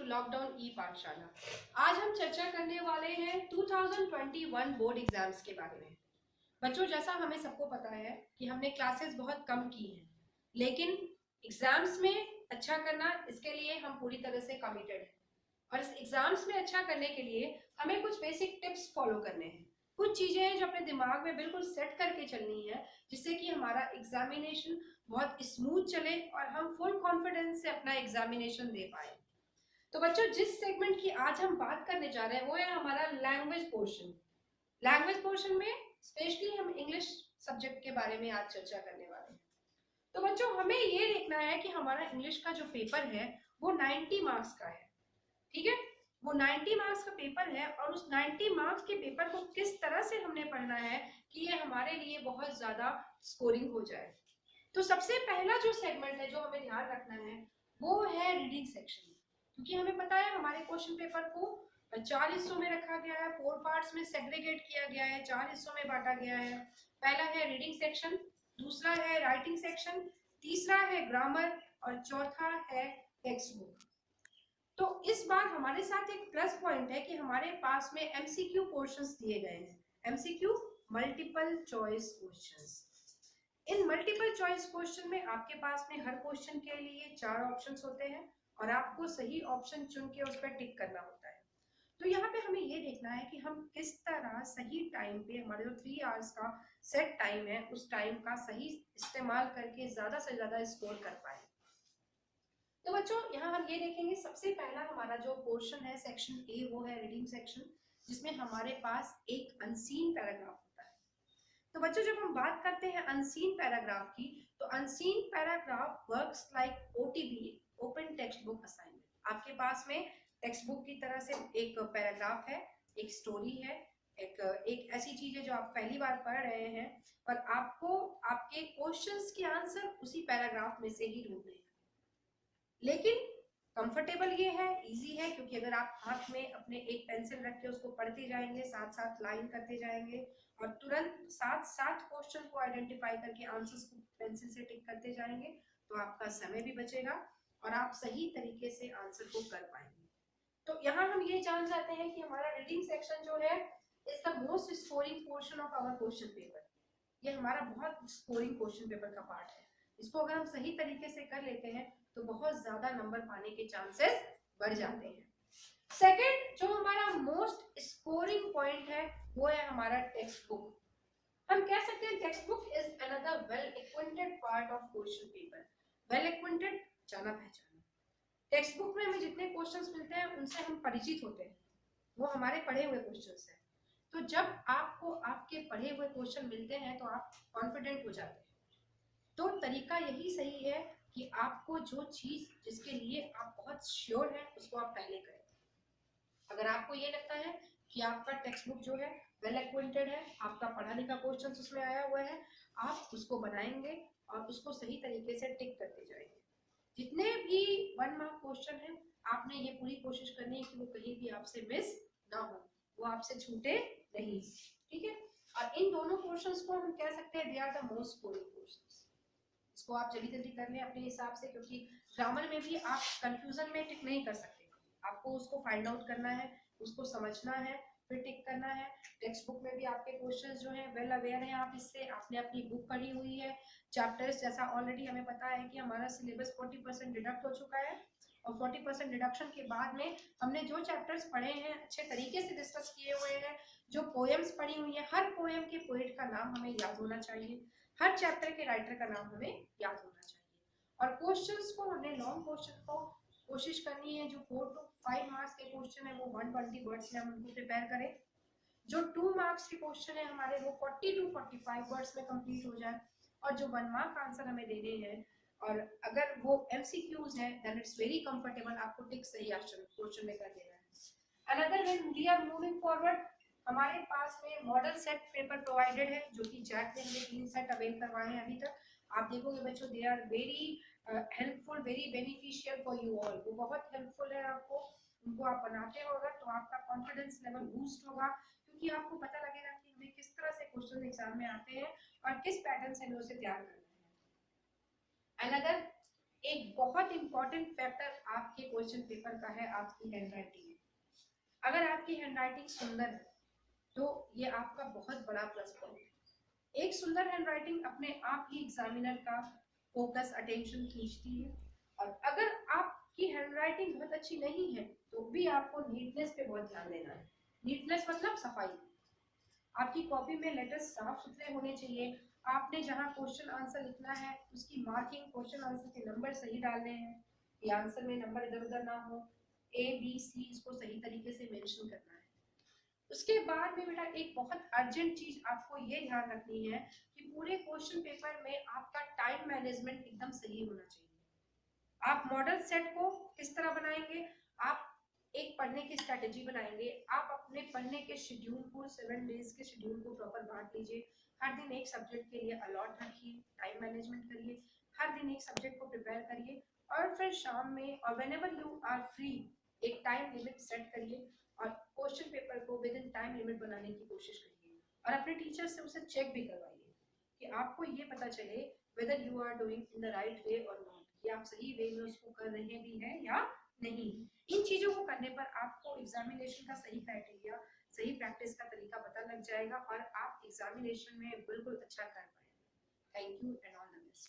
Lockdown ई पाठशाला। आज हम चर्चा करने वाले हैं 2021 बोर्ड एग्जाम्स के बारे में। बच्चों, जैसा हमें सबको पता है कि हमने क्लासेस बहुत कम की हैं, लेकिन एग्जाम्स में अच्छा करना, इसके लिए हम पूरी तरह से कमिटेड हैं। और इस एग्जाम्स में अच्छा करने के लिए हमें कुछ बेसिक टिप्स फॉलो करने हैं। कुछ चीजें हैं जो अपने दिमाग में बिल्कुल सेट करके चलनी है, जिससे कि हमारा एग्जामिनेशन बहुत स्मूथ चले और हम फुल कॉन्फिडेंस से अपना एग्जामिनेशन दे पाए। तो बच्चों, जिस सेगमेंट की आज हम बात करने जा रहे हैं वो है हमारा लैंग्वेज पोर्शन। लैंग्वेज पोर्शन में स्पेशली हम इंग्लिश सब्जेक्ट के बारे में आज चर्चा करने वाले हैं। तो बच्चों, हमें ये देखना है कि हमारा इंग्लिश का जो पेपर है वो 90 मार्क्स का है। ठीक है, वो 90 मार्क्स का पेपर है और उस 90 मार्क्स के पेपर को किस तरह से हमने पढ़ना है कि ये हमारे लिए बहुत ज्यादा स्कोरिंग हो जाए। तो सबसे पहला जो सेगमेंट है जो हमें ध्यान रखना है वो है रीडिंग सेक्शन। क्योंकि हमें पता है हमारे क्वेश्चन पेपर को 4 हिस्सों में रखा गया है, 4 पार्ट्स में सेग्रीगेट किया गया है, 4 हिस्सों में बांटा गया है। पहला है रीडिंग सेक्शन, दूसरा है राइटिंग सेक्शन, तीसरा है ग्रामर और चौथा है टेक्स्ट बुक। तो इस बार हमारे साथ एक प्लस पॉइंट है कि हमारे पास में एमसीक्यू क्वेश्चंस दिए गए हैं। MCQ, multiple choice questions. इन मल्टीपल चॉइस क्वेश्चन में आपके पास में हर क्वेश्चन के लिए 4 ऑप्शंस होते हैं और आपको सही ऑप्शन चुन के उस पर टिक करना होता है। तो यहाँ पे हमें ये देखना है कि हम किस तरह सही टाइम पे, हमारे जो 3 आवर्स का सेट टाइम है, उस टाइम का सही इस्तेमाल करके ज्यादा से ज्यादा स्कोर कर पाए। तो बच्चों, यहाँ हम ये देखेंगे सबसे पहला हमारा जो पोर्शन है सेक्शन ए, वो है रीडिंग सेक्शन, जिसमें हमारे पास एक अनसीन पैराग्राफ होता है। तो बच्चों, जब हम बात करते हैं अनसीन पैराग्राफ की, तो unseen paragraph works like OTB, open textbook assignment. आपके पास में टेक्स्ट बुक की तरह से एक पैराग्राफ है, एक स्टोरी है, एक ऐसी चीज है जो आप पहली बार पढ़ रहे हैं और आपको आपके क्वेश्चंस के आंसर उसी पैराग्राफ में से ही ढूंढने हैं। लेकिन कंफर्टेबल ये है, इजी है, क्योंकि अगर आप हाथ में अपने एक पेंसिल रख के उसको पढ़ते जाएंगे, साथ साथ लाइन करते जाएंगे और तुरंत साथ साथ क्वेश्चन को आइडेंटिफाई करके आंसर्स को पेंसिल से टिक करते जाएंगे, तो आपका समय भी बचेगा और आप सही तरीके से आंसर को कर पाएंगे। तो यहाँ हम ये जान जाते हैं कि हमारा रीडिंग सेक्शन जो है is the most scoring portion of our question paper. ये हमारा बहुत स्कोरिंग क्वेश्चन पेपर का पार्ट है। इसको अगर हम सही तरीके से कर लेते हैं तो बहुत ज्यादा नंबर पाने के चांसेस बढ़ जाते हैं। सेकंड जो हमारा मोस्ट स्कोरिंग पॉइंट है वो है हमारा टेक्स्ट बुक। हम कह सकते हैं textbook is another well acquainted part of question paper. Well acquainted, जाना पहचाना। टेक्स्ट बुक में हमें जितने क्वेश्चंस मिलते हैं उनसे हम परिचित होते हैं, वो हमारे पढ़े हुए क्वेश्चंस हैं। तो जब आपको आपके पढ़े हुए क्वेश्चन मिलते हैं तो आप कॉन्फिडेंट हो जाते हैं। तो तरीका यही सही है कि आपको जो चीज जिसके लिए आप बहुत श्योर हैं उसको आप पहले करें। अगर आपको ये लगता है कि आपका टेक्स्ट बुक जो है वेल एक्विंटेड है, आपका पढ़ा लिखा क्वेश्चन उसमें आया हुआ है, आप उसको बनाएंगे और उसको सही तरीके से टिक करते जाएंगे। जितने भी 1 मार्क क्वेश्चन है, आपने ये पूरी कोशिश करनी है कि वो कहीं भी आपसे मिस ना हो, वो आपसे छूटे नहीं। ठीक है, और इन दोनों क्वेश्चंस को हम कह सकते हैं they are the most scoring questions. इसको आप जल्दी जल्दी कर लें अपने हिसाब से, क्योंकि ग्रामर में भी आप कंफ्यूजन में टिक नहीं कर सकते। आपको उसको फाइंड आउट करना है, उसको समझना है, फिर टिक करना है। टेक्स्ट बुक में भी आपके क्वेश्चंस जो हैं वेल अवेयर हैं आप इससे, आपने अपनी बुक पढ़ी हुई है। चैप्टर्स जैसा ऑलरेडी हमें पता है कि हमारा सिलेबस 40% डिडक्ट हो चुका है और 40% डिडक्शन के बाद में हमने जो चैप्टर्स पढ़े हैं अच्छे तरीके से डिस्कस किए हुए हैं। जो पोएम्स पढ़ी हुई है, हर पोएम के पोएट का नाम हमें याद होना चाहिए, हर चैप्टर के राइटर का नाम हमें याद होना चाहिए। और क्वेश्चंस को हमने लॉन्ग क्वेश्चन को कोशिश करनी है, जो 4 to 5 मार्क्स के क्वेश्चन है वो 120 वर्ड्स में हम उनको प्रिपेयर करें। जो 2 मार्क्स के क्वेश्चन है हमारे वो 40 to 45 वर्ड्स में कंप्लीट हो जाए। और जो 1 मार्क आंसर हमें देने हैं और अगर वो एमसीक्यूज है देन इट्स वेरी कंफर्टेबल, आपको टिक सही क्वेश्चन में कर देना है। Another when we are moving forward, हमारे पास में मॉडल सेट पेपर प्रोवाइडेड है, जो कि जैक ने हमें 3 सेट अवेल करवाए हैं अभी तक। आप देखोगे बच्चों, they are very helpful, very beneficial for you all. वो बहुत हेल्पफुल है आपको, उनको आप बनाते हो अगर तो आपका कॉन्फिडेंस लेवल बूस्ट होगा, क्योंकि आपको पता लगेगा कि हमें किस तरह से क्वेश्चन एग्जाम में आते हैं और किस पैटर्न से हमें उसे तैयार करना है। अनदर एक बहुत इंपॉर्टेंट फैक्टर आपके क्वेश्चन पेपर का है आपकी हैंडराइटिंग। अगर आपकी हैंडराइटिंग सुंदर है तो ये आपका बहुत बड़ा प्लस पॉइंट है। एक सुंदर हैंडराइटिंग अपने आप ही एग्जामिनर का फोकस अटेंशन खींचती है। और अगर आपकी हैंडराइटिंग बहुत अच्छी नहीं है तो भी आपको नीटनेस पे बहुत ध्यान देना है। नीटनेस मतलब सफाई। आपकी कॉपी में लेटर्स साफ सुथरे होने चाहिए। आपने जहां क्वेश्चन आंसर लिखना है उसकी मार्किंग, क्वेश्चन आंसर के नंबर सही डालने हैं, ये आंसर में नंबर इधर उधर ना हो, ए बी सी इसको सही तरीके से मेंशन करना है। उसके बाद में बेटा एक बहुत अर्जेंट चीज आपको ये ध्यान रखनी है कि पूरे क्वेश्चन पेपर में आपका टाइम मैनेजमेंट एकदम सही होना चाहिए। आप मॉडल सेट को किस तरह बनाएंगे? आप एक पढ़ने की स्ट्रेटेजी बनाएंगे। आप अपने पढ़ने के शेड्यूल को 7 डेज के शेड्यूल को प्रॉपर बांट लीजिए। हर दिन एक सब्जेक्ट के लिए अलॉट रखिए, टाइम मैनेजमेंट करिए, हर दिन एक सब्जेक्ट को प्रिपेयर करिए और फिर शाम में और व्हेनेवर यू आर फ्री एक टाइम लिमिट सेट करिए और क्वेश्चन पेपर को विद इन टाइम लिमिट बनाने की कोशिश करिए और अपने टीचर से उसे चेक भी करवाइए कि आपको ये पता चले whether you are doing in the right way or not, कि आप सही वे में उसको कर रहे भी हैं या नहीं। इन चीजों को करने पर आपको एग्जामिनेशन का सही क्राइटेरिया, सही प्रैक्टिस का तरीका पता लग जाएगा और आप एग्जामिनेशन में बिल्कुल अच्छा कर पाएंगे। Thank you and all the best.